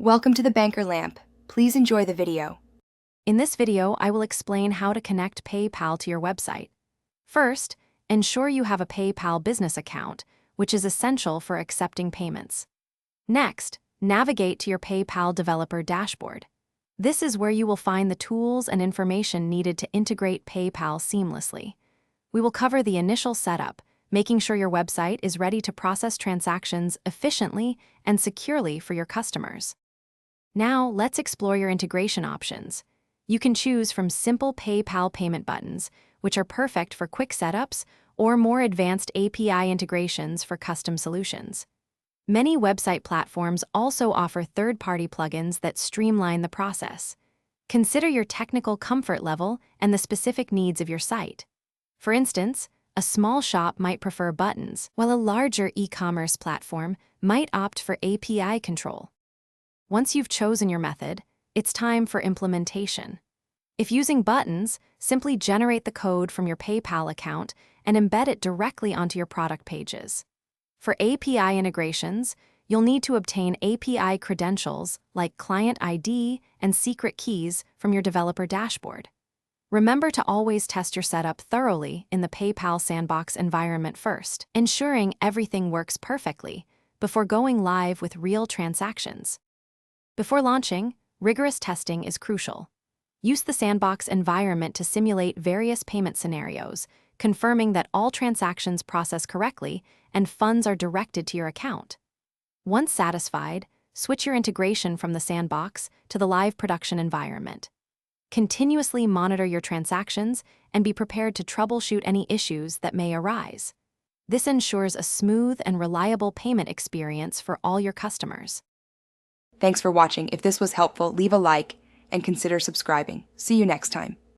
Welcome to the Banker Lamp. Please enjoy the video. In this video, I will explain how to connect PayPal to your website. First, ensure you have a PayPal business account, which is essential for accepting payments. Next, navigate to your PayPal developer dashboard. This is where you will find the tools and information needed to integrate PayPal seamlessly. We will cover the initial setup, making sure your website is ready to process transactions efficiently and securely for your customers. Now, let's explore your integration options. You can choose from simple PayPal payment buttons, which are perfect for quick setups, or more advanced API integrations for custom solutions. Many website platforms also offer third-party plugins that streamline the process. Consider your technical comfort level and the specific needs of your site. For instance, a small shop might prefer buttons, while a larger e-commerce platform might opt for API control. Once you've chosen your method, it's time for implementation. If using buttons, simply generate the code from your PayPal account and embed it directly onto your product pages. For API integrations, you'll need to obtain API credentials like client ID and secret keys from your developer dashboard. Remember to always test your setup thoroughly in the PayPal Sandbox environment first, ensuring everything works perfectly before going live with real transactions. Before launching, rigorous testing is crucial. Use the Sandbox environment to simulate various payment scenarios, confirming that all transactions process correctly and funds are directed to your account. Once satisfied, switch your integration from the Sandbox to the live production environment. Continuously monitor your transactions and be prepared to troubleshoot any issues that may arise. This ensures a smooth and reliable payment experience for all your customers. Thanks for watching. If this was helpful, leave a like and consider subscribing. See you next time.